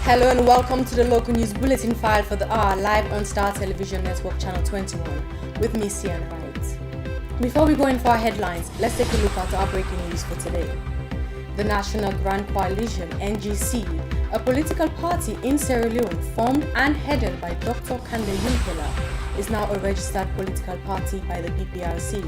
Hello and welcome to the local news bulletin file for the hour, live on Star Television Network Channel 21 with me, Sienna Wright. Before we go in for our headlines, let's take a look at our breaking news for today. The National Grand Coalition, NGC, a political party in Sierra Leone formed and headed by Dr. Kande Yunkela, is now a registered political party by the PPRC.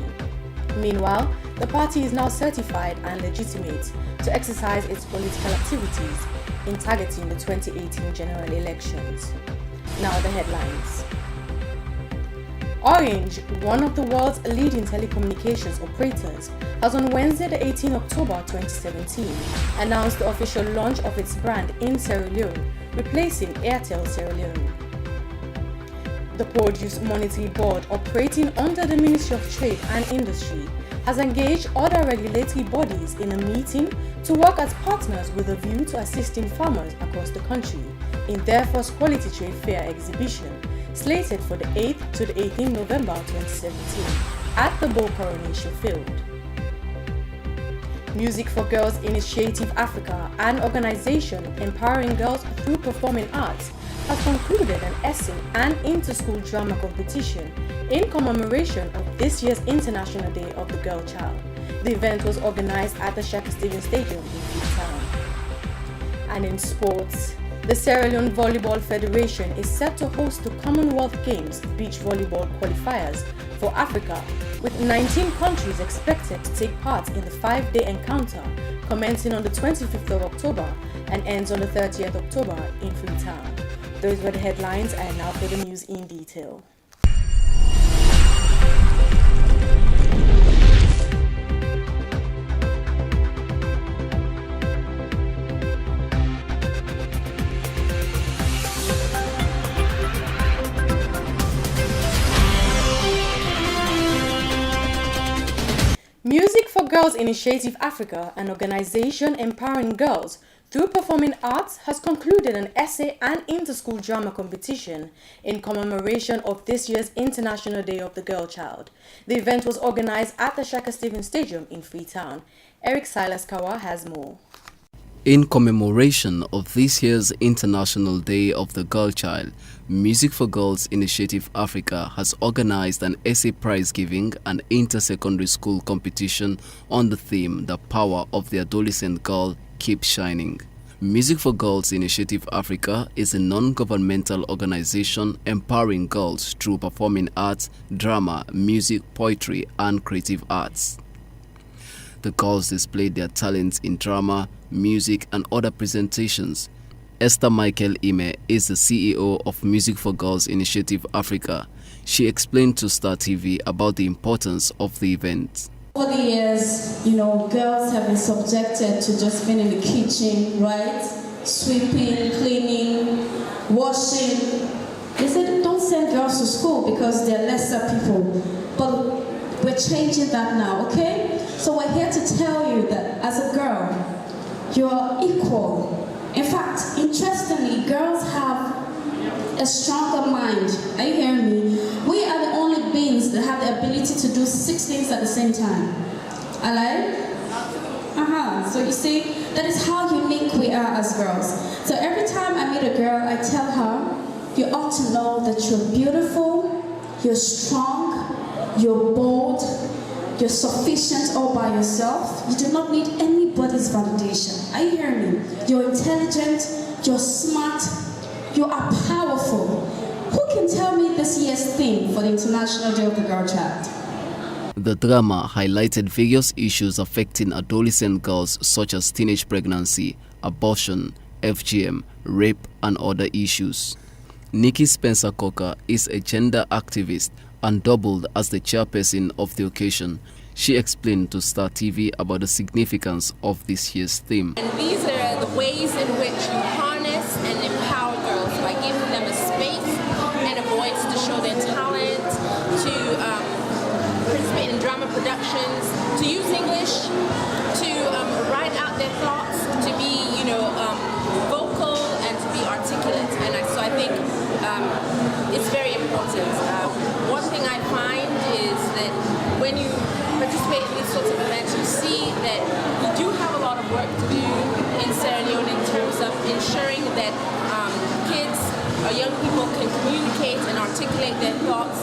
Meanwhile, the party is now certified and legitimate to exercise its political activities in targeting the 2018 general elections. Now the headlines. Orange, one of the world's leading telecommunications operators, has on Wednesday the 18th October 2017 announced the official launch of its brand in Sierra Leone, replacing Airtel Sierra Leone. The Produce Monetary Board, operating under the Ministry of Trade and Industry, has engaged other regulatory bodies in a meeting to work as partners with a view to assisting farmers across the country in their first quality trade fair exhibition, slated for the 8th to the 18th November 2017 at the Bull Coronation Field. Music for Girls Initiative Africa, an organization empowering girls through performing arts, has concluded an essay and inter-school drama competition in commemoration of this year's International Day of the Girl Child. The event was organized at the Shaka Stadium Stadium in Freetown. And in sports, the Sierra Leone Volleyball Federation is set to host the Commonwealth Games beach volleyball qualifiers for Africa, with 19 countries expected to take part in the 5-day encounter commencing on the 25th of October and ends on the 30th of October in Freetown. Those were the headlines, and now for the news in detail. Music for Girls Initiative Africa, an organization empowering girls through performing arts, has concluded an essay and inter-school drama competition in commemoration of this year's International Day of the Girl Child. The event was organized at the Shaka Stadium Stadium in Freetown. Eric Silas Kawa has more. In commemoration of this year's International Day of the Girl Child, Music for Girls Initiative Africa has organized an essay prize giving and inter-secondary school competition on the theme "The Power of the Adolescent Girl Keep Shining." Music for Girls Initiative Africa is a non-governmental organization empowering girls through performing arts, drama, music, poetry, and creative arts. The girls displayed their talents in drama, music, and other presentations. Esther Michael Ime is the CEO of Music for Girls Initiative Africa. She explained to Star TV about the importance of the event. Over the years, girls have been subjected to just being in the kitchen, right? Sweeping, cleaning, washing. They said don't send girls to school because they're lesser people. But we're changing that now, okay? So we're here to tell you that as a girl, you're equal. In fact, interestingly, girls have a stronger mind. Are you hearing me? We are the only beings that have the ability to do 6 things at the same time. Alive? So you see, that is how unique we are as girls. So every time I meet a girl, I tell her, you ought to know that you're beautiful, you're strong, you're bold, you're sufficient all by yourself. You do not need anybody's validation. Are you hearing me? You're intelligent, you're smart, you are powerful. Who can tell me this year's theme for the International Day of the Girl Child? The drama highlighted various issues affecting adolescent girls such as teenage pregnancy, abortion, FGM, rape, and other issues. Nikki Spencer Coker is a gender activist and doubled as the chairperson of the occasion. She explained to Star TV about the significance of this year's theme. And these are the ways in which you harness and empower girls by giving them a space and a voice to show their talent, to participate in drama productions, to use English, to write out their thoughts, to be, vocal and to be articulate. And so I think it's very important. One thing I find is that when you participate in these sorts of events, you see that we do have a lot of work to do in Sierra Leone in terms of ensuring that our young people can communicate and articulate their thoughts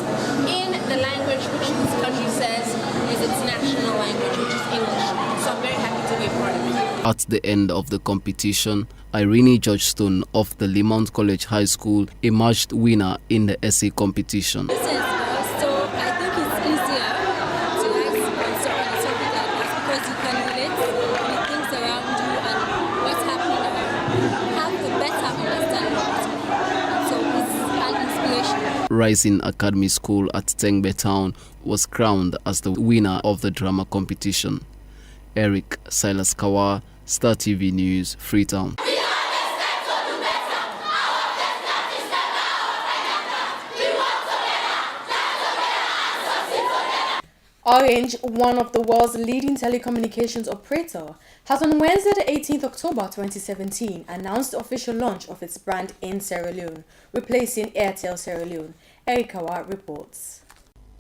in the language which this country says is its national language, which is English. So I'm very happy to be a part of it. At the end of the competition, Irene Georgestone of the Limount College High School emerged winner in the essay competition. So I think it's easier to answer on a topic like this because you can relate with things around you and what's happening around you. Have a better understanding of it. So it's an inspiration. Rising Academy School at Tengbe Town was crowned as the winner of the drama competition. Eric Silas Kawa, Star TV News, Freetown. Orange, one of the world's leading telecommunications operator, has on Wednesday the 18th October 2017 announced the official launch of its brand in Sierra Leone, replacing Airtel Sierra Leone. Erikawa reports.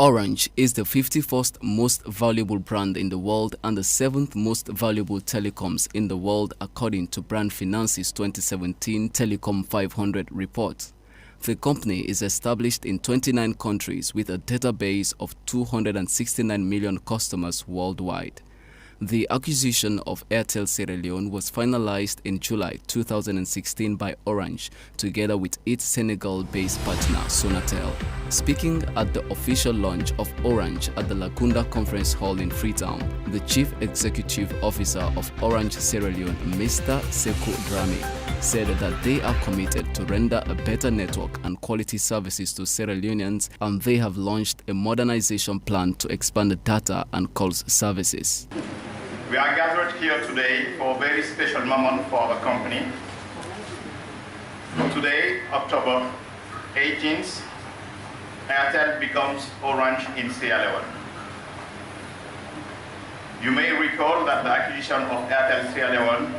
Orange is the 51st most valuable brand in the world and the 7th most valuable telecoms in the world according to Brand Finance's 2017 Telecom 500 report. The company is established in 29 countries with a database of 269 million customers worldwide. The acquisition of Airtel Sierra Leone was finalized in July 2016 by Orange, together with its Senegal-based partner Sonatel. Speaking at the official launch of Orange at the Lakunda Conference Hall in Freetown, the Chief Executive Officer of Orange Sierra Leone, Mr. Sekou Dramé, said that they are committed to render a better network and quality services to Sierra Leoneans, and they have launched a modernization plan to expand the data and calls services. We are gathered here today for a very special moment for our company. Today, October 18th, Airtel becomes Orange in Sierra Leone. You may recall that the acquisition of Airtel Sierra Leone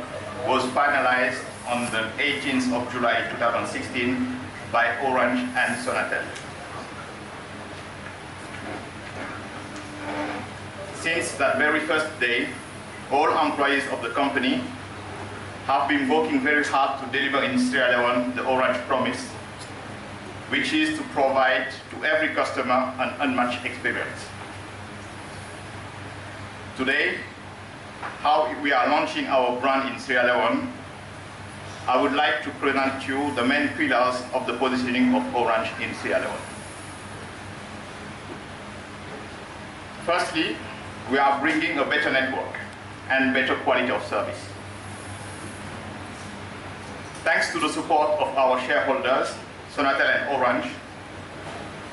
was finalized on the 18th of July 2016 by Orange and Sonatel. Since that very first day, all employees of the company have been working very hard to deliver in Sierra Leone the Orange promise, which is to provide to every customer an unmatched experience. Today, how we are launching our brand in Sierra Leone, I would like to present you the main pillars of the positioning of Orange in Sierra Leone. Firstly, we are bringing a better network and better quality of service. Thanks to the support of our shareholders, Sonatel and Orange,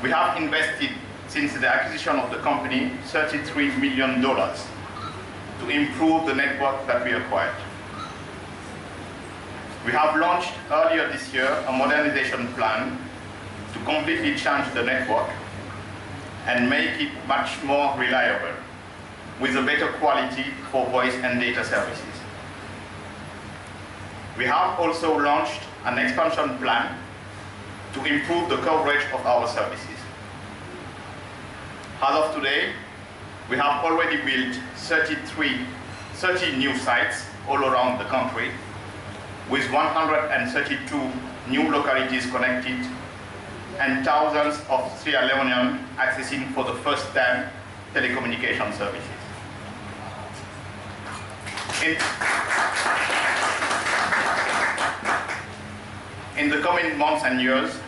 we have invested since the acquisition of the company $33 million to improve the network that we acquired. We have launched earlier this year a modernization plan to completely change the network and make it much more reliable, with a better quality for voice and data services. We have also launched an expansion plan to improve the coverage of our services. As of today, we have already built 30 new sites all around the country, with 132 new localities connected and thousands of Sierra Leoneans accessing for the first time telecommunication services. In the coming months and years,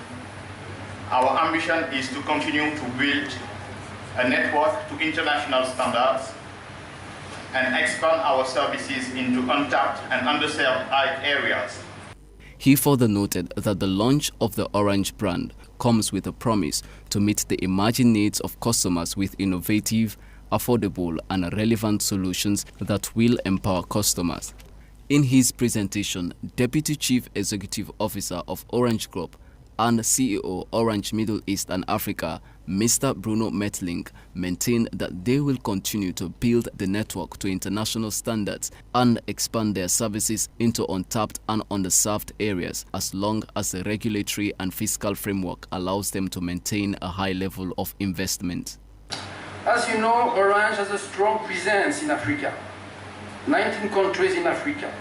our ambition is to continue to build a network to international standards and expand our services into untapped and underserved areas. He further noted that the launch of the Orange brand comes with a promise to meet the emerging needs of customers with innovative, affordable and relevant solutions that will empower customers. In his presentation, Deputy Chief Executive Officer of Orange Group and CEO Orange Middle East and Africa, Mr. Bruno Metling, maintained that they will continue to build the network to international standards and expand their services into untapped and underserved areas as long as the regulatory and fiscal framework allows them to maintain a high level of investment. As you know, Orange has a strong presence in Africa, 19 countries in Africa,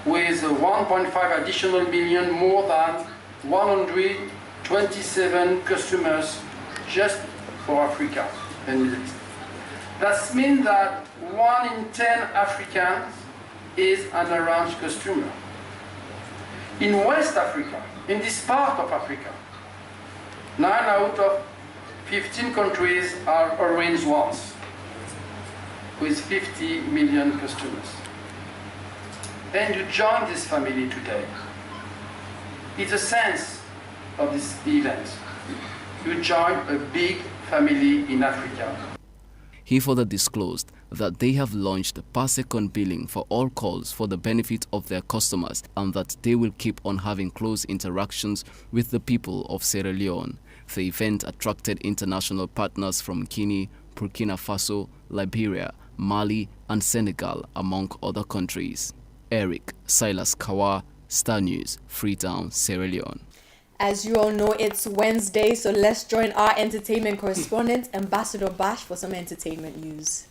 with 1.5 additional million more than 127 customers just for Africa and Middle East. That means that 1 in 10 Africans is an Orange customer. In West Africa, in this part of Africa, 9 out of 15 countries are Orange ones, with 50 million customers. And you join this family today. It's a sense of this event. You join a big family in Africa. He further disclosed that they have launched per-second billing for all calls for the benefit of their customers and that they will keep on having close interactions with the people of Sierra Leone. The event attracted international partners from Guinea, Burkina Faso, Liberia, Mali and Senegal, among other countries. Eric Silas Kawa, Star News, Freetown, Sierra Leone. As you all know, it's Wednesday, so let's join our entertainment correspondent, Ambassador Bash, for some entertainment news.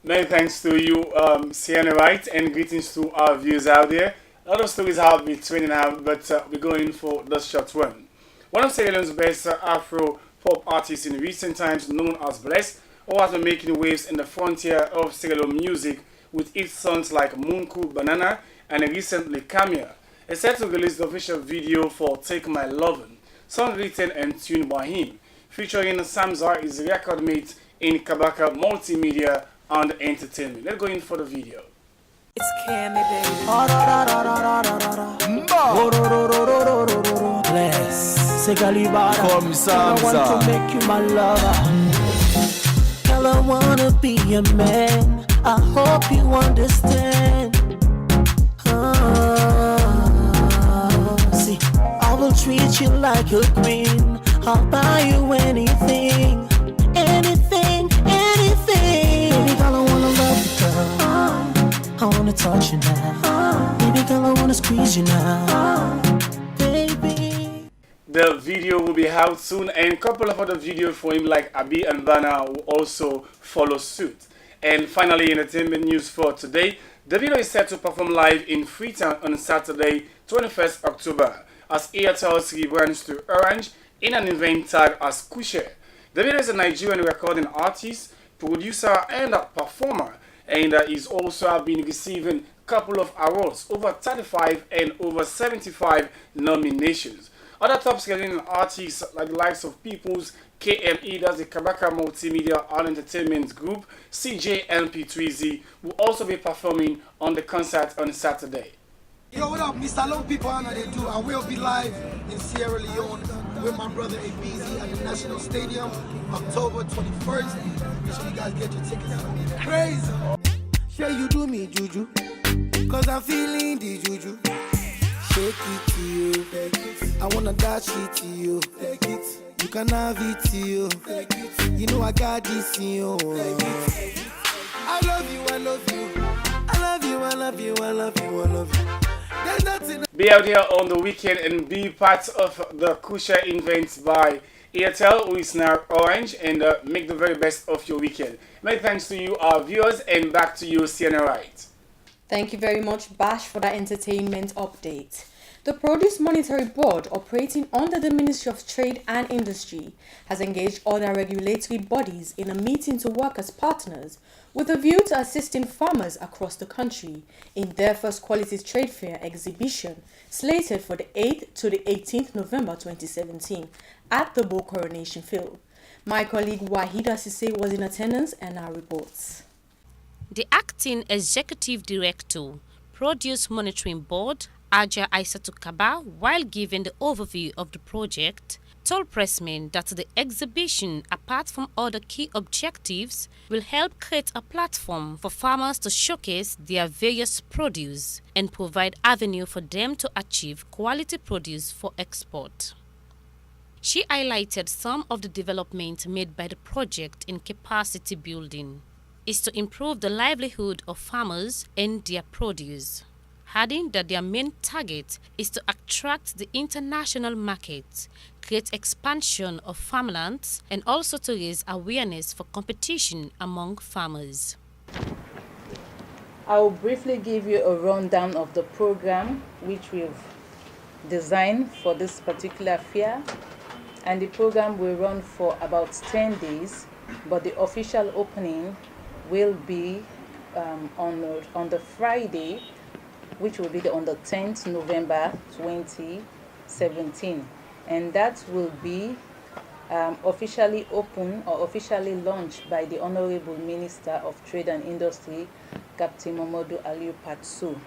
Many thanks to you, Sienna Wright, and greetings to our viewers out there. A lot of stories have been trending out, but we're going for the short one. One of Sierra Leone's best Afro-pop artists in recent times, known as Bless, who has been making waves in the frontier of Sierra Leone music with hit songs like Munku Banana and recently Camia, is set to release the official video for Take My Lovin', song written and tuned by him, featuring Samza, his record mate in Kabaka Multimedia and Entertainment. Let's go in for the video. It's Cammy, baby. Bless. Come, Samza. I want to make you my lover. Girl, I wanna be a man. I hope you understand. See, I will treat you like a queen. I'll buy you anything, anything, anything. Baby girl, I wanna love you, girl. I wanna touch you now. Baby girl, I wanna squeeze you now. Baby. The video will be out soon, and a couple of other videos for him like Abi and Bana will also follow suit. And finally, entertainment news for today. Davido is set to perform live in Freetown on Saturday, 21st October, as Airtel rebrands to Orange in an event tagged as Kushe. Davido is a Nigerian recording artist, producer, and performer, and he's also been receiving a couple of awards, over 35 and over 75 nominations. Other top scaling artists like the likes of People's, KME, that's the Kabaka Multimedia and Entertainment Group, CJMP3Z, will also be performing on the concert on Saturday. Yo, what up, Mr. Long People, how they do? I will be live in Sierra Leone with my brother Abizi at the National Stadium, October 21st. Make sure you guys get your tickets. Crazy! Sure you do me, Juju, cause I'm feeling the Juju. Shake it to you, I wanna dash it to you, you can have it to you, you know I got this in you. I love you, I love you, I love you, I love you, I love you, I love you. There's nothing. Be out here on the weekend and be part of the Kusha event by Airtel, who is now Orange, and make the very best of your weekend. Many thanks to you, our viewers, and back to you, Sienna Wright. Thank you very much, Bash, for that entertainment update. The Produce Monetary Board, operating under the Ministry of Trade and Industry, has engaged other regulatory bodies in a meeting to work as partners with a view to assisting farmers across the country in their first Qualities Trade Fair exhibition, slated for the 8th to the 18th November 2017 at the Bull Coronation Field. My colleague Wahida Sise was in attendance and now reports. The Acting Executive Director, Produce Monitoring Board, Aja Aissatou Kaba, while giving the overview of the project, told pressmen that the exhibition, apart from other key objectives, will help create a platform for farmers to showcase their various produce and provide avenue for them to achieve quality produce for export. She highlighted some of the development made by the project in capacity building is to improve the livelihood of farmers and their produce, adding that their main target is to attract the international market, create expansion of farmlands, and also to raise awareness for competition among farmers. I will briefly give you a rundown of the program which we've designed for this particular fair, and the program will run for about 10 days, but the official opening will be on the Friday, which will be on the 10th November 2017, and that will be officially open or officially launched by the Honorable Minister of Trade and Industry, Captain Momodu Aliyu Patsu.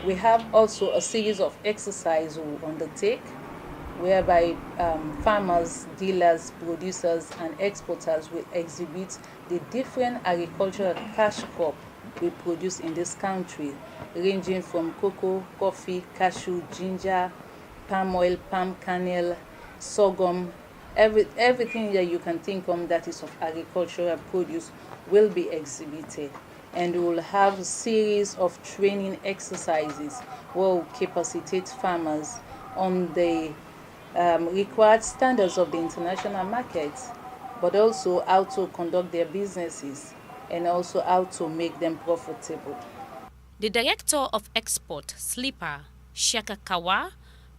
We have also a series of exercises we will undertake, whereby farmers, dealers, producers, and exporters will exhibit the different agricultural cash crop we produce in this country, ranging from cocoa, coffee, cashew, ginger, palm oil, palm kernel, sorghum, everything that you can think of that is of agricultural produce will be exhibited. And we will have a series of training exercises where we'll capacitate farmers on the required standards of the international market, but also how to conduct their businesses and also how to make them profitable. The Director of Export, SLIPA, Shaka Kawa,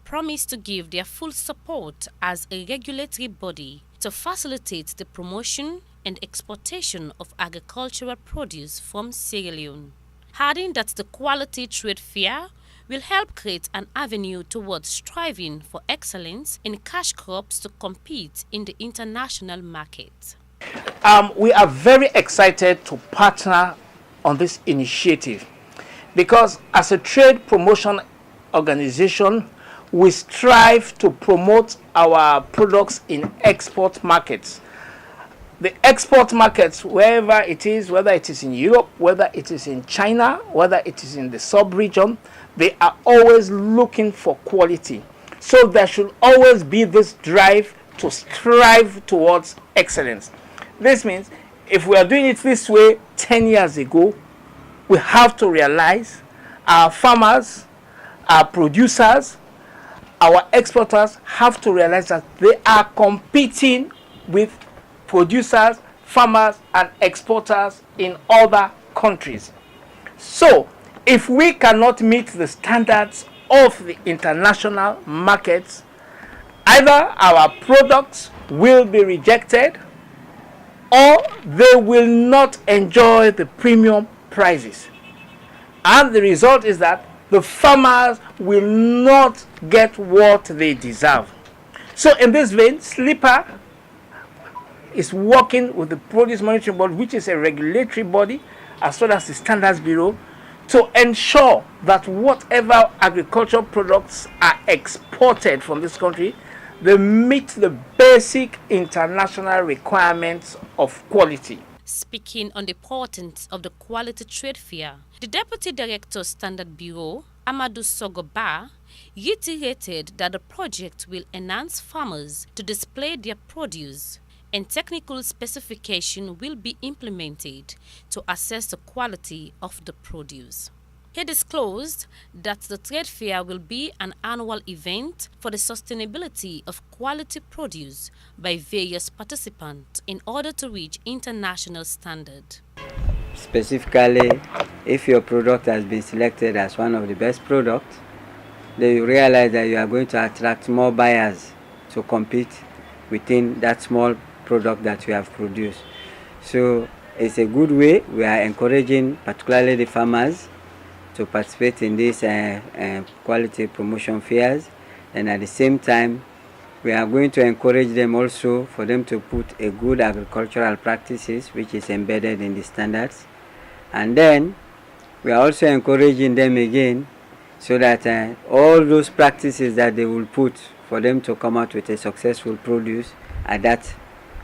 promised to give their full support as a regulatory body to facilitate the promotion and exportation of agricultural produce from Sierra Leone, adding that the Quality Trade Fair will help create an avenue towards striving for excellence in cash crops to compete in the international market. We are very excited to partner on this initiative because as a trade promotion organization, we strive to promote our products in export markets. The export markets, wherever it is, whether it is in Europe, whether it is in China, whether it is in the sub-region, they are always looking for quality. So there should always be this drive to strive towards excellence. This means if we are doing it this way 10 years ago, we have to realize our farmers, our producers, our exporters have to realize that they are competing with producers, farmers, and exporters in other countries. So, if we cannot meet the standards of the international markets, either our products will be rejected or they will not enjoy the premium prices. And the result is that the farmers will not get what they deserve. So in this vein, SLIPA is working with the Produce Monitoring Board, which is a regulatory body, as well as the Standards Bureau, to ensure that whatever agricultural products are exported from this country, they meet the basic international requirements of quality. Speaking on the importance of the Quality Trade Fair, the Deputy Director Standard Bureau, Amadou Sogoba, reiterated that the project will enhance farmers to display their produce, and technical specification will be implemented to assess the quality of the produce. He disclosed that the trade fair will be an annual event for the sustainability of quality produce by various participants in order to reach international standard. Specifically, if your product has been selected as one of the best products, then you realize that you are going to attract more buyers to compete within that small product that you have produced. So it's a good way. We are encouraging particularly the farmers to participate in these quality promotion fairs, and at the same time we are going to encourage them also for them to put a good agricultural practices which is embedded in the standards, and then we are also encouraging them again so that all those practices that they will put for them to come out with a successful produce at that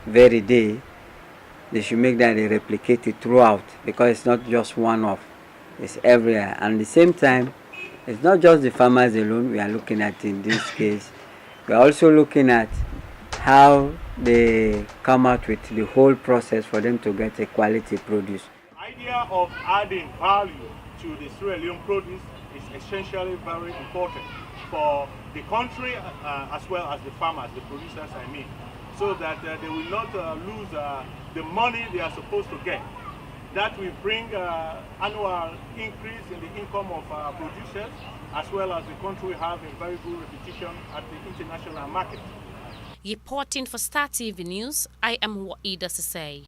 very day, they should make that they replicate it throughout, because it's not just one-off, it's everywhere. And at the same time, it's not just the farmers alone we are looking at in this case. We are also looking at how they come out with the whole process for them to get a quality produce. The idea of adding value to the Sierra Leone produce is essentially very important for the country as well as the farmers, the producers I mean, so that they will not lose the money they are supposed to get That will bring annual increase in the income of producers, as well as the country will have a very good reputation at the international market. Reporting for Star TV News, I am Waida Sisay.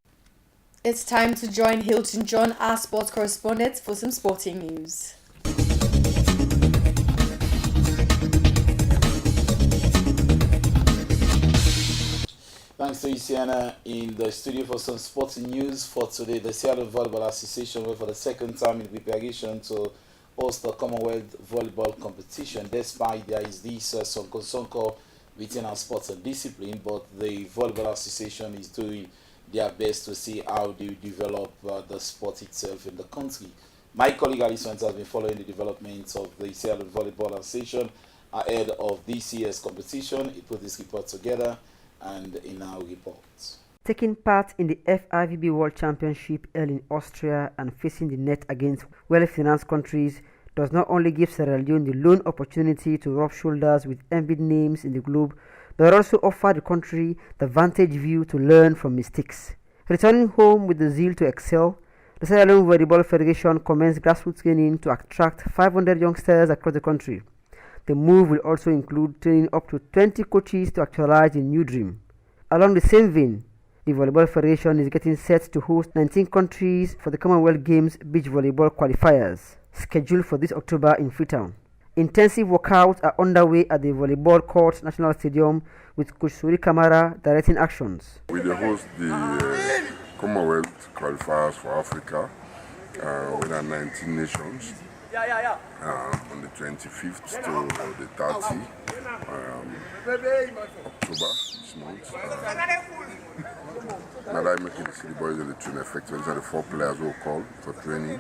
It's time to join Hilton John, our sports correspondent, for some sporting news. Thanks to Isiana in the studio for some sporting news for today. The Seattle Volleyball Association will for the second time in preparation to host the Commonwealth Volleyball Competition. Despite there is this sonko within our sports and discipline, but the Volleyball Association is doing their best to see how they develop the sport itself in the country. My colleague Alison has been following the developments of the Seattle Volleyball Association ahead of this year's competition. He put this report together and in our report. Taking part in the FIVB World Championship held in Austria and facing the net against well-financed countries does not only give Sierra Leone the lone opportunity to rub shoulders with envied names in the globe, but also offer the country the vantage view to learn from mistakes. Returning home with the zeal to excel, the Sierra Leone Volleyball Federation commenced grassroots training to attract 500 youngsters across the country. The move will also include training up to 20 coaches to actualize the new dream. Along the same vein, the Volleyball Federation is getting set to host 19 countries for the Commonwealth Games beach volleyball qualifiers, scheduled for this October in Freetown. Intensive workouts are underway at the Volleyball Court National Stadium with Coach Suri Kamara directing actions. We will host the Commonwealth qualifiers for Africa with our 19 nations on the 25th to the 30th October this month. Now I'm making the City Boys and the train effective. These are the 4 players we'll call for training.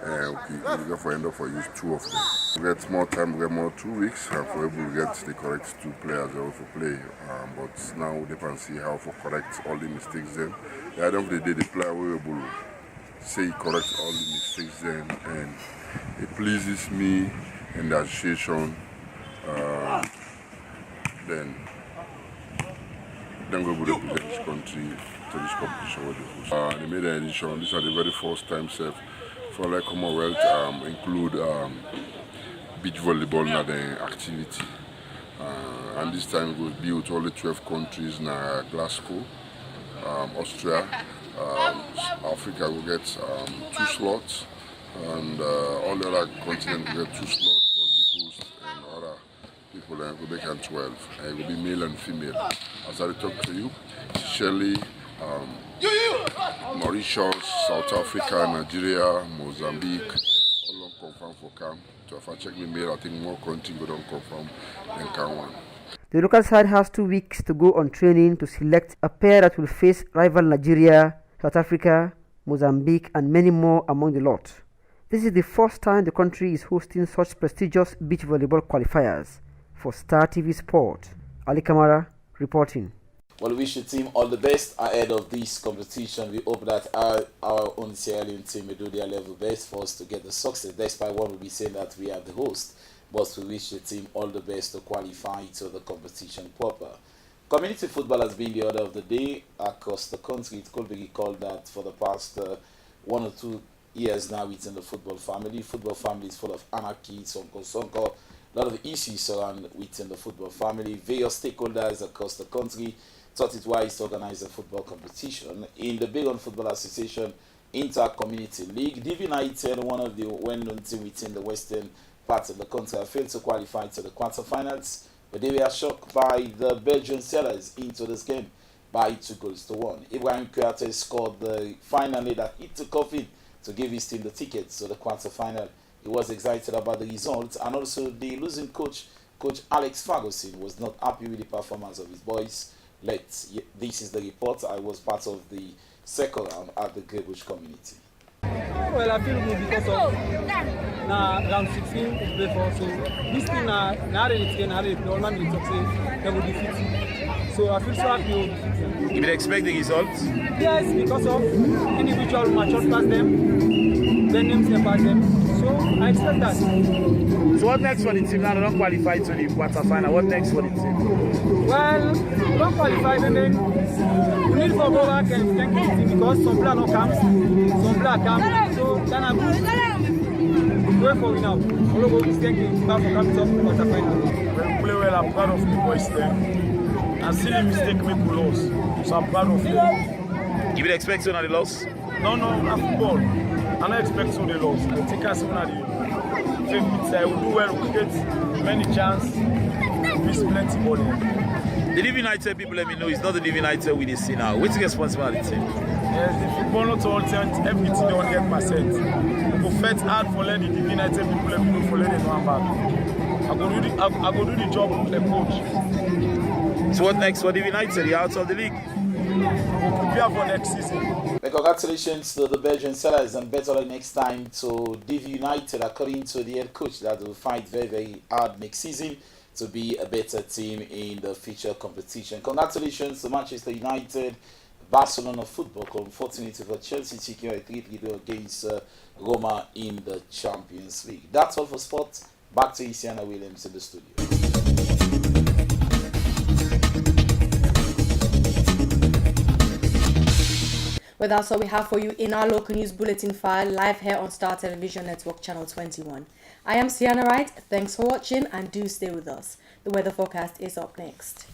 We'll go end up for use 2 of them. We get more time, we get more 2 weeks, and for able to get the correct 2 players they also play. But now they can see how to correct all the mistakes then. At the end of the day, the player will be able to say correct all the mistakes then, and it pleases me and the association. Then we'll represent this country to this competition. The maiden edition, this is the very first time for like Commonwealth include beach volleyball in the activity. And this time we'll be with only 12 countries in Glasgow, Austria, Africa will get 2 slots, and all the other continents will get 2 slots for the host and other people, and will make 12. And it will be male and female. As I talk to you, Shelly, Mauritius, South Africa, Nigeria, Mozambique, all don't confirm for camp. So if I check my mail, I think more countries don't confirm than can one. The local side has 2 weeks to go on training to select a pair that will face rival Nigeria, South Africa, Mozambique, and many more among the lot. This is the first time the country is hosting such prestigious beach volleyball qualifiers. For Star TV Sport, Ali Kamara reporting. Well, we wish the team all the best ahead of this competition. We hope that our own Sierra Leone team will do their level best for us to get the success, despite one will be saying that we are the host. But we wish the team all the best to qualify to the competition proper. Community football has been the order of the day across the country. It could be recalled that for the past 1 or 2 years now within the football family. Football family is full of anarchy, sonko, a lot of issues around within the football family. Various stakeholders across the country thought it wise to organize a football competition. In the Big On Football Association Inter-Community League, DV19, one of the well-known teams within the western part of the country, failed to qualify to the quarterfinals, but they were shocked by the Belgian sellers into this game by 2-1. Ibrahim Kouyaté scored the final that hit the coffin to give his team the tickets to the quarterfinal. He was excited about the result, and also the losing coach Alex Ferguson, was not happy with the performance of his boys. This is the report. I was part of the second round at the Greybush community. Well, I feel good because of round 16 is played for, so this team now they normally success, they will defeat. So I feel so happy with defeat. You been expecting results? Yes, because of individual matchups past them, then names them past them. So I expect that. So what next for the team now? They don't qualify to the quarterfinal. What next for the team? Well, we don't qualify, and then we need to go back and strengthen the team because some players don't come, some players come. So then I'm going for we now. We'll go strengthen the team back for coming up to the quarterfinal. When we play well, I'm proud of the boys there. And silly mistake make we lose. So I'm proud of them. You would expect to know the loss? No, not football. I don't expect to the loss. I think as soon as the favorite side will do well, we get many chances. Miss plenty ball there. The Live United people let me know it's not the Live United we see now. What's the responsibility? Yes, the football not all time, everything they 100%. We go fight hard for let the Live United people let me know for let them know back. I go do the job of the coach. So what next for Live United? You're out of the league. We'll prepare for next season. Congratulations to the Belgian sellers and better luck next time to Div United, according to the head coach, that will fight very, very hard next season to be a better team in the future competition. Congratulations to Manchester United, Barcelona Football. Unfortunately for Chelsea, securing a 3-3 against Roma in the Champions League. That's all for sports. Back to Isiana Williams in the studio. Well, that's all we have for you in our local news bulletin file, live here on Star Television Network Channel 21. I am Sienna Wright. Thanks for watching and do stay with us. The weather forecast is up next.